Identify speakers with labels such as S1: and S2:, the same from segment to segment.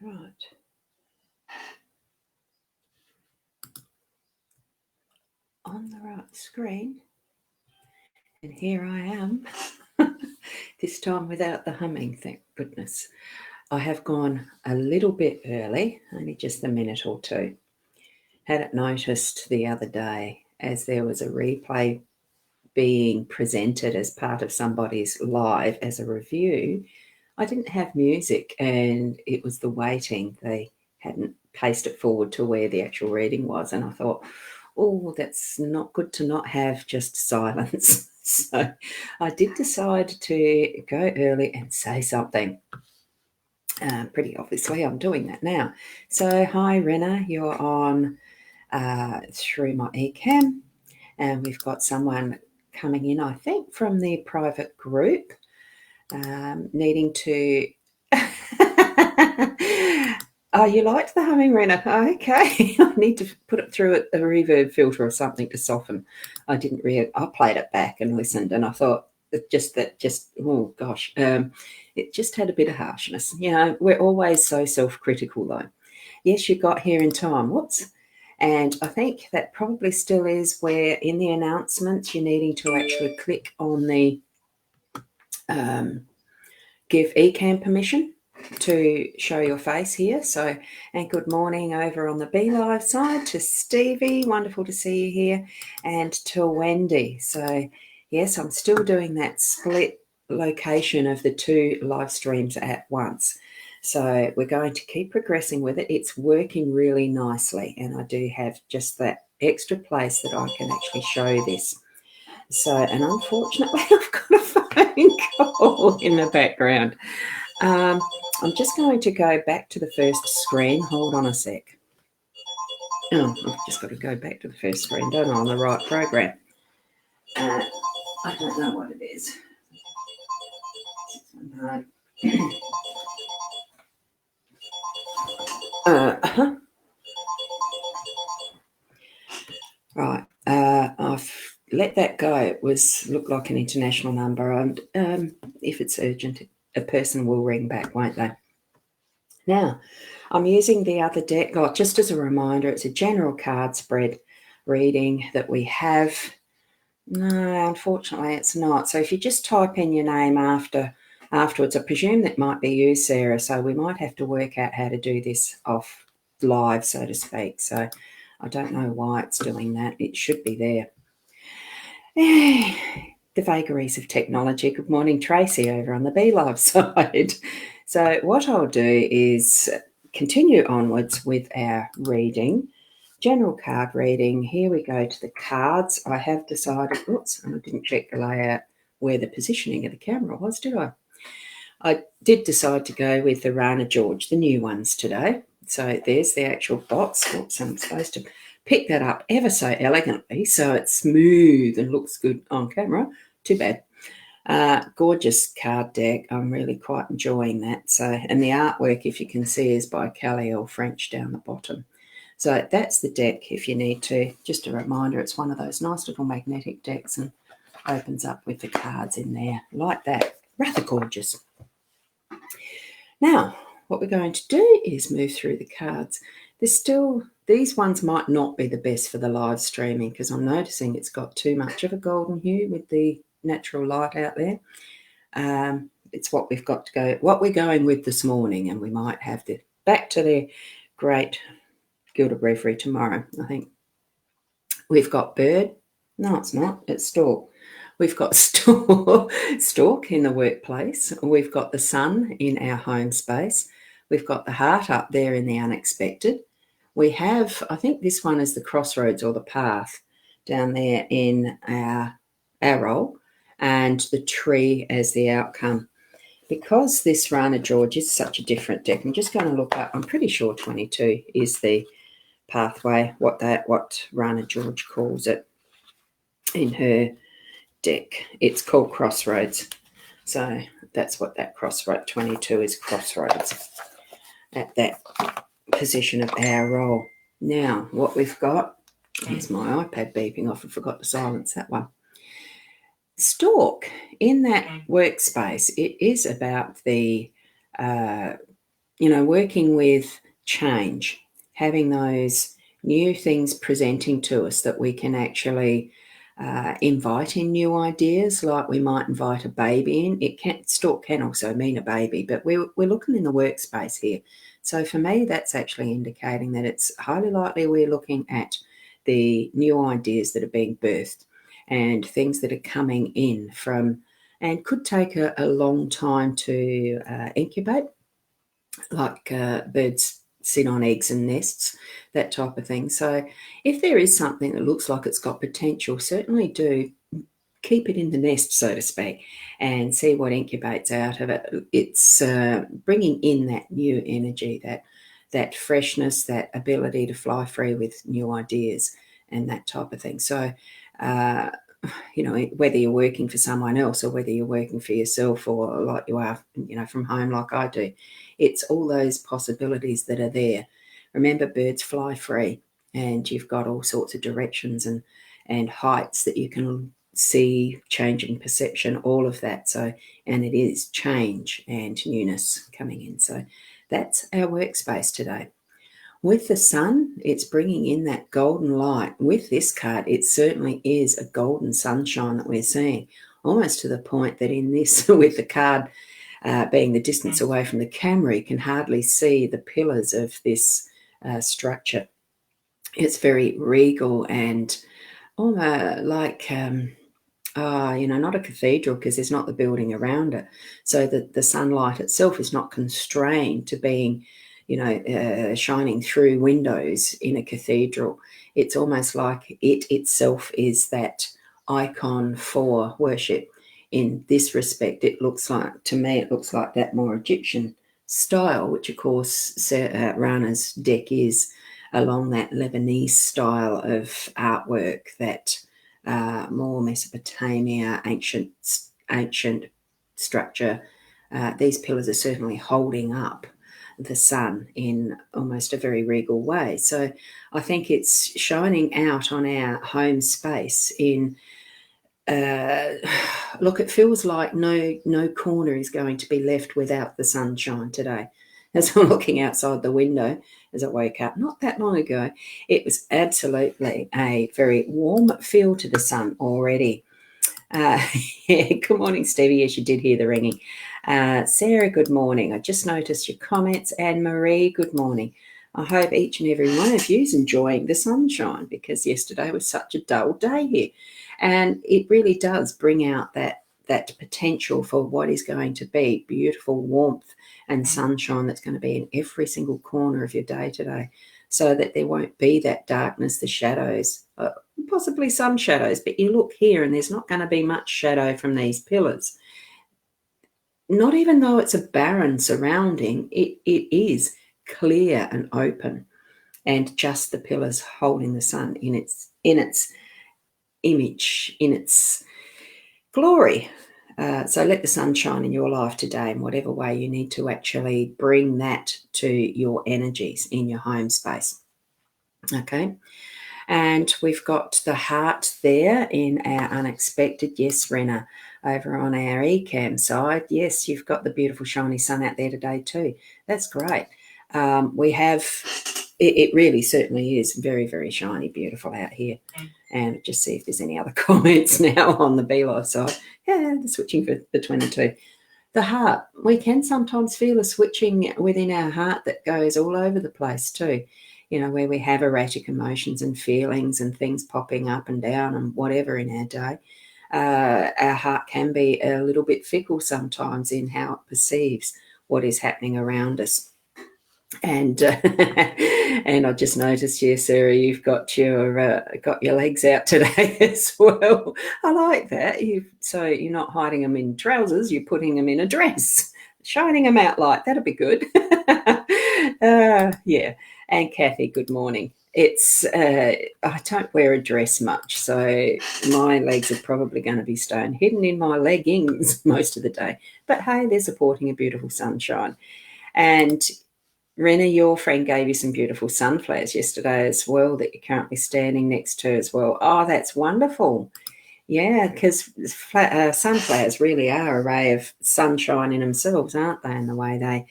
S1: Right. On the right screen. And here I am. This time without the humming, thank goodness. I have gone a little bit early, only just a minute or two. Had it noticed the other day as there was a replay being presented as part of somebody's live as a review. I didn't have music and it was the waiting. They hadn't paced it forward to where the actual reading was. And I thought, oh, that's not good to not have just silence. So I did decide to go early and say something. Pretty obviously, I'm doing that now. So, hi, Rena, you're on through my eCam, and we've got someone coming in, I think, from the private group, needing to. Oh, you liked the humming, Rena? Oh, okay. I need to put it through a reverb filter or something to soften. I didn't I played it back and listened, and I thought oh gosh, it just had a bit of harshness. You know, we're always so self-critical though. Yes, you got here in time. Whoops. And I think that probably still is where in the announcements you're needing to actually click on the give eCam permission to show your face here. So, and good morning over on the Be Live side to Stevie, wonderful to see you here, and to Wendy. So yes, I'm still doing that split location of the two live streams at once. So we're going to keep progressing with it. It's working really nicely, and I do have just that extra place that I can actually show this. So, and unfortunately I've got a phone call in the background. I'm just going to go back to the first screen. Hold on a sec. Oh, I've just got to go back to the first screen, don't I, on the right program. I don't know what it is. Right. I've let that go. It looked like an international number, and if it's urgent, a person will ring back, won't they? Now, I'm using the other deck, just as a reminder, it's a general card spread reading that we have. No, unfortunately, it's not. So if you just type in your name afterwards, I presume that might be you, Sarah. So we might have to work out how to do this off live, so to speak. So I don't know why it's doing that. It should be there. The vagaries of technology. Good morning, Tracy, over on the Be Live side. So what I'll do is continue onwards with our reading. General card reading. Here we go to the cards. I have decided, I didn't check the layout where the positioning of the camera was, did I? I did decide to go with the Rana George, the new ones today. So there's the actual box. Oops, I'm supposed to pick that up ever so elegantly so it's smooth and looks good on camera. Too bad. Gorgeous card deck. I'm really quite enjoying that. So, and the artwork, if you can see, is by Callie French down the bottom. So that's the deck if you need to. Just a reminder, it's one of those nice little magnetic decks and opens up with the cards in there like that. Rather gorgeous. Now, what we're going to do is move through the cards. These ones might not be the best for the live streaming because I'm noticing it's got too much of a golden hue with the natural light out there. It's what we've got to go, what we're going with this morning, and we might have to back to the great Gilda Breviary tomorrow, I think. We've got bird. No, it's not. It's stork. We've got stork in the workplace. We've got the sun in our home space. We've got the heart up there in the unexpected. We have, I think this one is the crossroads or the path down there in our role, and the tree as the outcome. Because this Rana George is such a different deck, I'm just going to look up. I'm pretty sure 22 is the pathway, what Rana George calls it in her deck. It's called Crossroads. So that's what that crossroad 22 is, crossroads at that position of our role. Now, what we've got, here's my iPad beeping off. I forgot to silence that one. Stork in that workspace, it is about the working with change, having those new things presenting to us that we can actually invite in new ideas, like we might invite a baby in. Stork can also mean a baby, but we're looking in the workspace here. So for me, that's actually indicating that it's highly likely we're looking at the new ideas that are being birthed and things that are coming in from, and could take a long time to incubate, like birds sit on eggs and nests, that type of thing. So if there is something that looks like it's got potential, certainly do keep it in the nest, so to speak, and see what incubates out of it. It's bringing in that new energy, that freshness, that ability to fly free with new ideas and that type of thing. So uh, whether you're working for someone else or whether you're working for yourself, or like you are, from home like I do, it's all those possibilities that are there. Remember, birds fly free, and you've got all sorts of directions and heights that you can see, changing perception, all of that. So, and it is change and newness coming in. So that's our workspace today. With the sun, it's bringing in that golden light. With this card, it certainly is a golden sunshine that we're seeing, almost to the point that in this, with the card being the distance away from the camera, you can hardly see the pillars of this structure. It's very regal and almost like, not a cathedral, because there's not the building around it. So the sunlight itself is not constrained to being, shining through windows in a cathedral. It's almost like it itself is that icon for worship. In this respect, it looks like that more Egyptian style, which of course Rana's deck is along that Lebanese style of artwork, that more Mesopotamia, ancient structure. These pillars are certainly holding up the sun in almost a very regal way. So I think it's shining out on our home space in, look, it feels like no corner is going to be left without the sunshine today. As I'm looking outside the window as I woke up not that long ago, it was absolutely a very warm feel to the sun already. Yeah, good morning, Stevie. Yes, you did hear the ringing. Sarah, good morning. I just noticed your comments. And Marie, good morning. I hope each and every one of you is enjoying the sunshine, because yesterday was such a dull day here. And it really does bring out that potential for what is going to be beautiful warmth and sunshine that's going to be in every single corner of your day today, so that there won't be that darkness, the shadows, possibly some shadows, but you look here and there's not going to be much shadow from these pillars. Not even though it's a barren surrounding, it is clear and open, and just the pillars holding the sun in its image, in its glory. So let the sun shine in your life today in whatever way you need to actually bring that to your energies in your home space. Okay. And we've got the heart there in our unexpected. Yes, Rena, over on our eCam side. Yes, you've got the beautiful shiny sun out there today too. That's great. We have, it really certainly is very, very shiny, beautiful out here. And just see if there's any other comments now on the BeLive side. Yeah, the switching between the two. The heart, we can sometimes feel a switching within our heart that goes all over the place too, where we have erratic emotions and feelings and things popping up and down and whatever in our day. Our heart can be a little bit fickle sometimes in how it perceives what is happening around us. And and I just noticed here, Sarah, you've got your legs out today as well. I like that. So you're not hiding them in trousers; you're putting them in a dress, shining them out like that'll be good. Yeah. And Kathy, good morning. It's I don't wear a dress much, so my legs are probably going to be stone hidden in my leggings most of the day. But hey, they're supporting a beautiful sunshine. And Rena, your friend gave you some beautiful sunflowers yesterday as well that you're currently standing next to as well. Oh, that's wonderful. Yeah, because sunflowers really are a ray of sunshine in themselves, aren't they, in the way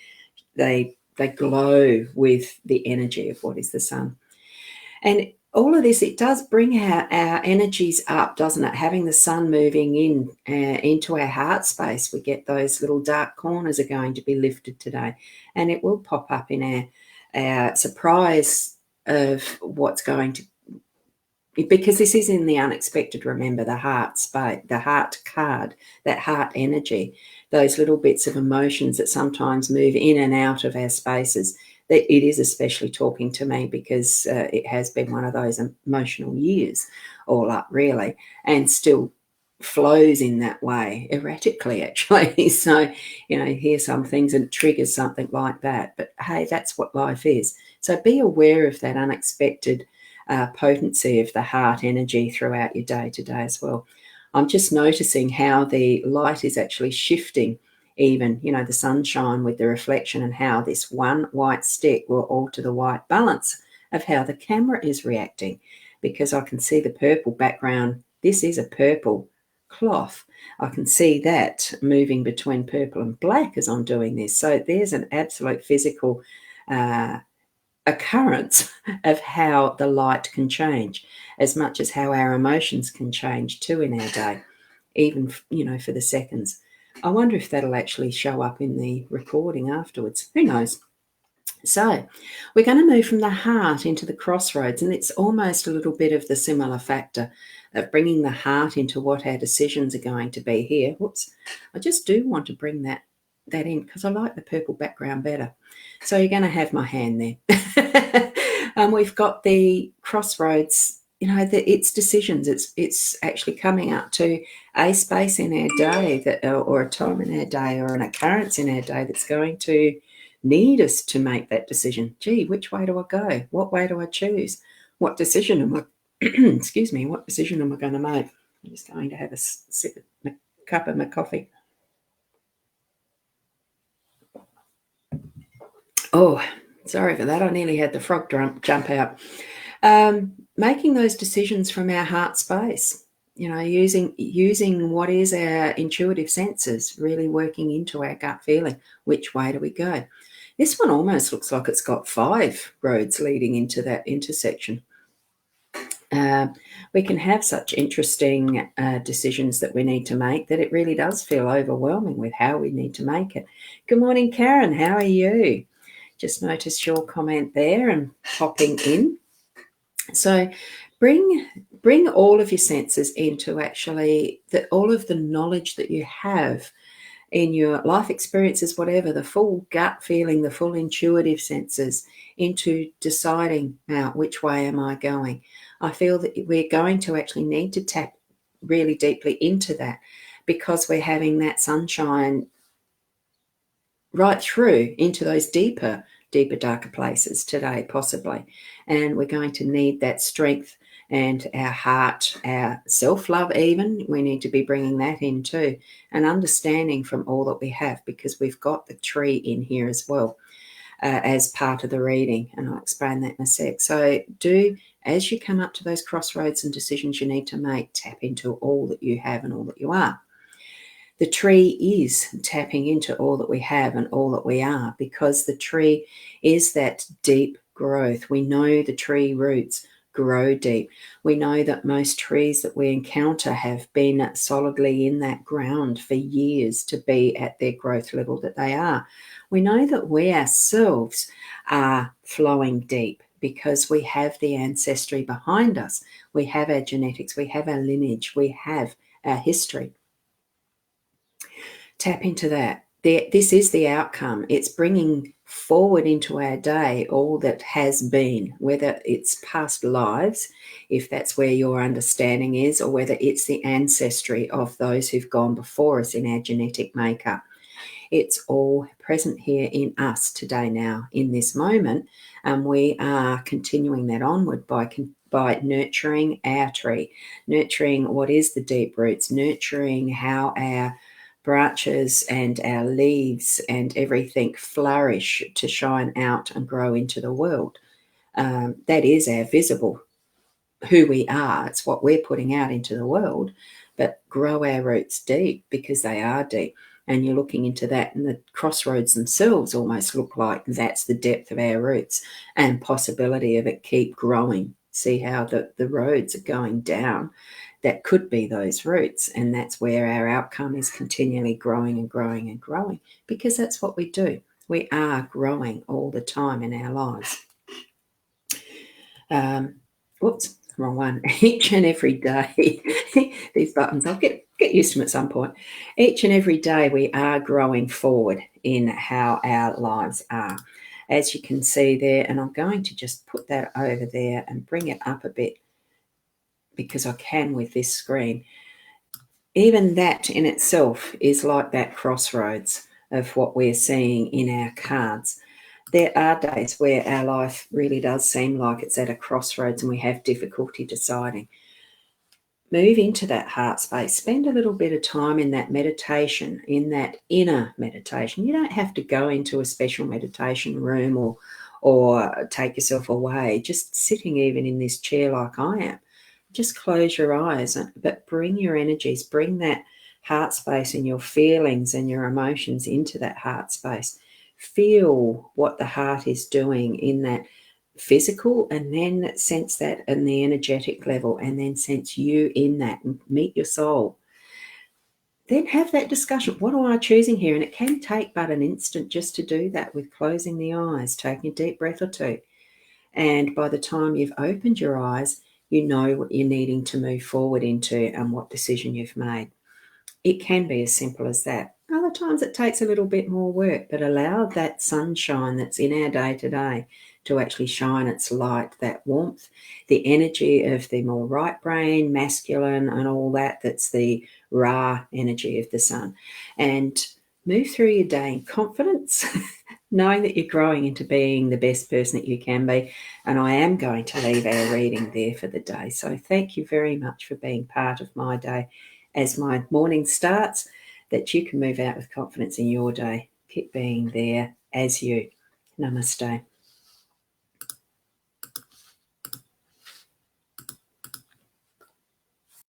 S1: they they glow with the energy of what is the sun. And all of this, it does bring our energies up, doesn't it? Having the sun moving in into our heart space, we get those little dark corners are going to be lifted today, and it will pop up in our surprise of what's going to, because this is in the unexpected. Remember the heart space, the heart card, that heart energy, those little bits of emotions that sometimes move in and out of our spaces. That it is especially talking to me because it has been one of those emotional years all up, really, and still flows in that way erratically, actually. So, you hear some things and it triggers something like that. But hey, that's what life is. So be aware of that unexpected potency of the heart energy throughout your day to day as well. I'm just noticing how the light is actually shifting, even, the sunshine with the reflection, and how this one white stick will alter the white balance of how the camera is reacting, because I can see the purple background. This is a purple cloth. I can see that moving between purple and black as I'm doing this. So there's an absolute physical occurrence of how the light can change, as much as how our emotions can change too in our day, even for the seconds. I wonder if that'll actually show up in the recording afterwards. Who knows? So we're going to move from the heart into the crossroads, and it's almost a little bit of the similar factor of bringing the heart into what our decisions are going to be here. Whoops, I just do want to bring that in because I like the purple background better. So you're going to have my hand there. We've got the crossroads, it's decisions. It's actually coming up to a space in our day or a time in our day or an occurrence in our day that's going to need us to make that decision. Gee, which way do I go? What way do I choose? What decision am I, excuse me, what decision am I going to make? I'm just going to have a sip of a cup of my coffee. Oh, sorry for that. I nearly had the frog jump out. Making those decisions from our heart space, using what is our intuitive senses, really working into our gut feeling. Which way do we go? This one almost looks like it's got 5 roads leading into that intersection. We can have such interesting decisions that we need to make that it really does feel overwhelming with how we need to make it. Good morning, Karen. How are you? Just noticed your comment there and popping in. So bring all of your senses into actually all of the knowledge that you have in your life experiences, whatever, the full gut feeling, the full intuitive senses, into deciding now which way am I going. I feel that we're going to actually need to tap really deeply into that, because we're having that sunshine right through into those deeper, darker places today, possibly. And we're going to need that strength and our heart, our self-love even. We need to be bringing that in too, and understanding from all that we have, because we've got the tree in here as well as part of the reading, and I'll explain that in a sec. So as you come up to those crossroads and decisions you need to make, tap into all that you have and all that you are. The tree is tapping into all that we have and all that we are, because the tree is that deep growth. We know the tree roots grow deep. We know that most trees that we encounter have been solidly in that ground for years to be at their growth level that they are. We know that we ourselves are flowing deep because we have the ancestry behind us. We have our genetics, we have our lineage, we have our history. Tap into that. This is the outcome. It's bringing forward into our day all that has been, whether it's past lives, if that's where your understanding is, or whether it's the ancestry of those who've gone before us in our genetic makeup. It's all present here in us today now, in this moment, and we are continuing that onward by nurturing our tree, nurturing what is the deep roots, nurturing how our branches and our leaves and everything flourish to shine out and grow into the world. That is our visible, who we are. It's what we're putting out into the world, but grow our roots deep, because they are deep. and you're looking into that, and the crossroads themselves almost look like that's the depth of our roots and possibility of it keep growing. See how the roads are going down? That could be those roots, and that's where our outcome is continually growing and growing and growing, because that's what we do. We are growing all the time in our lives. Whoops, wrong one. Each and every day, these buttons, I'll get used to them at some point. Each and every day we are growing forward in how our lives are. As you can see there, and I'm going to just put that over there and bring it up a bit because I can with this screen. Even that in itself is like that crossroads of what we're seeing in our cards. There are days where our life really does seem like it's at a crossroads and we have difficulty deciding. Move into that heart space. Spend a little bit of time in that meditation, in that inner meditation. You don't have to go into a special meditation room or take yourself away. Just sitting even in this chair like I am. Just close your eyes, but bring your energies, bring that heart space and your feelings and your emotions into that heart space. Feel what the heart is doing in that physical, and then sense that in the energetic level, and then sense you in that and meet your soul. Then have that discussion. What am I choosing here? And it can take but an instant just to do that with closing the eyes, taking a deep breath or two. And by the time you've opened your eyes, you know what you're needing to move forward into and what decision you've made. It can be as simple as that. Other times it takes a little bit more work, but allow that sunshine that's in our day-to-day to actually shine its light, that warmth, the energy of the more right brain, masculine, and all that, that's the Ra energy of the sun. And move through your day in confidence, knowing that you're growing into being the best person that you can be. And I am going to leave our reading there for the day. So thank you very much for being part of my day as my morning starts, that you can move out with confidence in your day. Keep being there as you. Namaste.